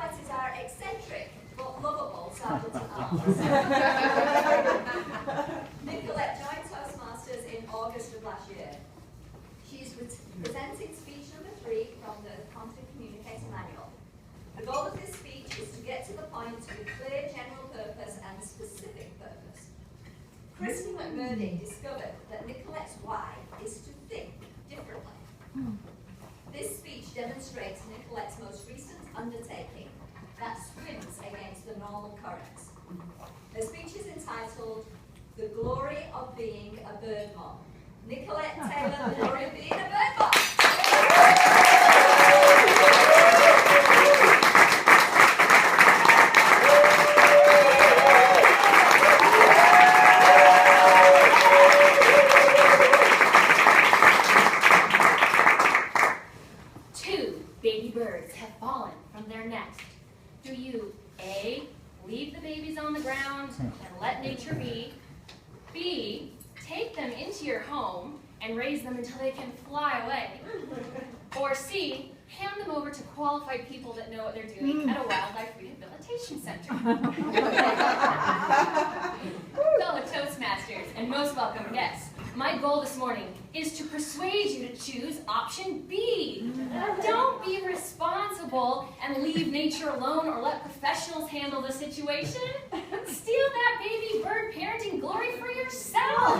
Nicolette is our eccentric but lovable sergeant at arms. Nicolette joined Toastmasters in August of last year. She's presenting speech number 3 from the Competent Communicator manual. The goal of this speech is to get to the point with clear general purpose and specific purpose. Cristi McMurdie discovered that Nicolette's why is to think differently. This speech demonstrates Nicolette's most recent undertaking that swims against the normal currents. Her speech is entitled, The Glory of Being a Bird Mom. Nicolette Taylor, The Glory of Being a Bird Mom. 2 baby birds have fallen from their nest. Do you A, leave the babies on the ground and let nature be? B, take them into your home and raise them until they can fly away? Or C, hand them over to qualified people that know what they're doing at a wildlife rehabilitation center? Fellow Toastmasters and most welcome guests, my goal this morning is to persuade you to choose option B. Don't be responsible and leave nature alone or let professionals handle the situation. Steal that baby bird parenting glory for yourself.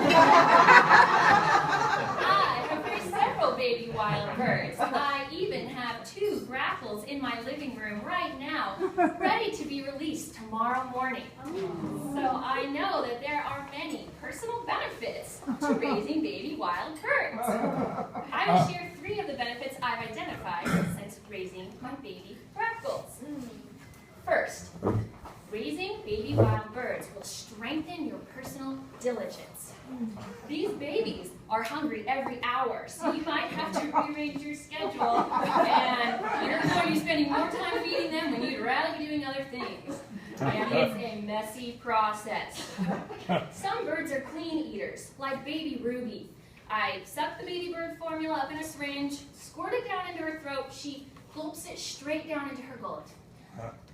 I have raised several baby wild birds. I even have 2 grackles in my living room right now, ready to be released tomorrow morning. So I know that there are many personal benefits to raising baby wild birds. I will share 3 of the benefits I've identified since raising my baby grackles. First, raising baby wild birds will strengthen your personal diligence. These babies are hungry every hour, so you might have to rearrange your schedule, and you're going to be spending more time feeding them when you'd rather be doing other things. And it's a messy process. Some birds are clean eaters, like baby Ruby. I suck the baby bird formula up in a syringe, squirt it down into her throat, she gulps it straight down into her gullet.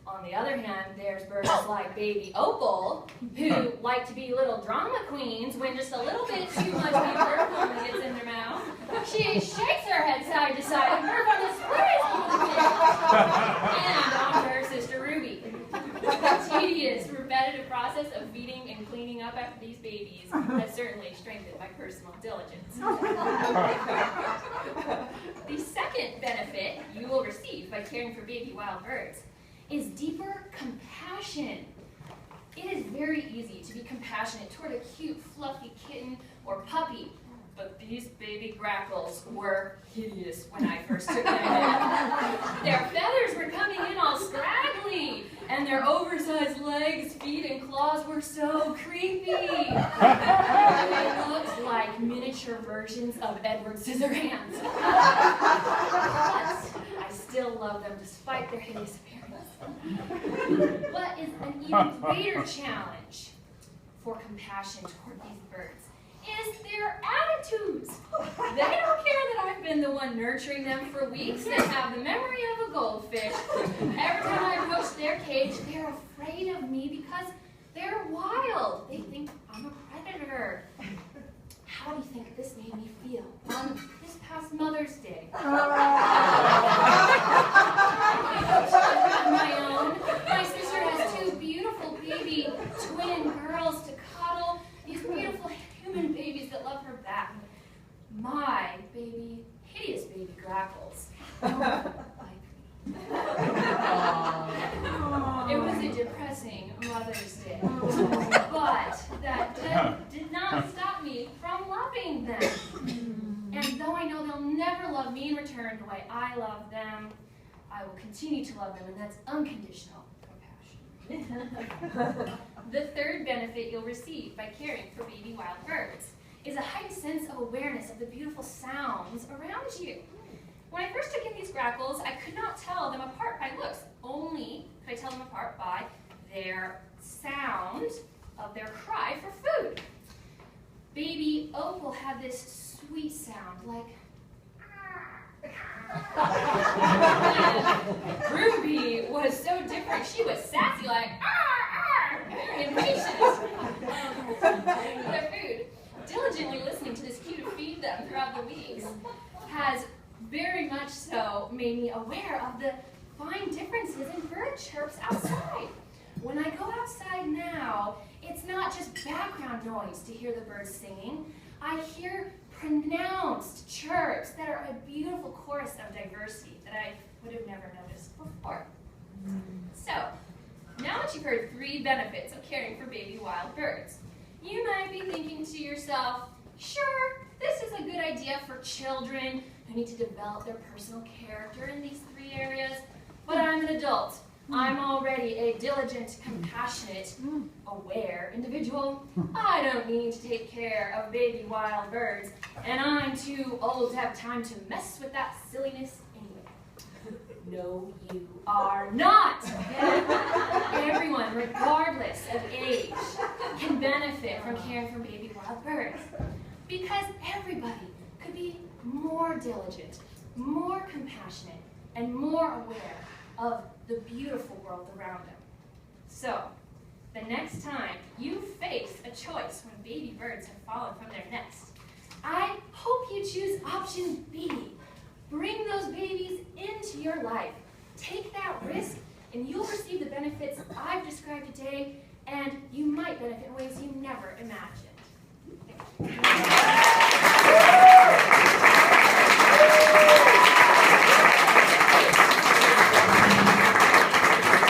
On the other hand, there's birds like baby Opal, who like to be little drama queens when just a little bit too much baby bird formula gets in their mouth. She shakes her head side to side and bird on the sprays over the pig. And on to her sister Ruby. The tedious, repetitive process of feeding and cleaning up after these babies has certainly strengthened my personal diligence. The second benefit you will receive by caring for baby wild birds is deeper compassion. It is very easy to be compassionate toward a cute, fluffy kitten or puppy, but these baby grackles were hideous when I first took them in. Their feathers were coming in all scraggly, and their oversized legs, feet, and claws were so creepy. They looked like miniature versions of Edward Scissorhands. But I still love them despite their hideous appearance. What is an even greater challenge for compassion toward these birds is their attitudes. They don't care that I've been the one nurturing them for weeks. They have the memory of a goldfish. Every time I approach their cage, they're afraid of me because they're wild. They think I'm a predator. How do you think this made me feel on this past Mother's Day? My own. My sister has 2 beautiful baby twin girls to cuddle. These beautiful human babies that love her back. My baby, hideous baby grackles. It was a depressing Mother's Day. But that did not stop me from loving them. And though I know they'll never love me in return the way I love them, I will continue to love them, and that's unconditional compassion. The third benefit you'll receive by caring for baby wild birds is a heightened sense of awareness of the beautiful sounds around you. When I first took in these grackles, I could not tell them apart by looks. Only could I tell them apart by their sound of their cry for food. Baby Opal had this sweet sound like Ruby was so like, very impatient for their food. Diligently listening to this cue to feed them throughout the weeks has very much so made me aware of the fine differences in bird chirps outside. When I go outside now, it's not just background noise to hear the birds singing. I hear pronounced chirps that are a beautiful chorus of diversity that I would have never noticed before. So, now that you've heard 3 benefits of caring for baby wild birds, you might be thinking to yourself, sure, this is a good idea for children who need to develop their personal character in these 3 areas, but I'm an adult. I'm already a diligent, compassionate, aware individual. I don't need to take care of baby wild birds, and I'm too old to have time to mess with that silliness anyway. No, you are not. Everyone, regardless of age, can benefit from caring for baby wild birds, because everybody could be more diligent, more compassionate, and more aware of the beautiful world around them. So, the next time you face a choice when baby birds have fallen from their nest, I hope you choose option B. Bring those babies into your life. Take that risk, and you'll receive the benefits I've described today, and you might benefit in ways you never imagined. Thank you.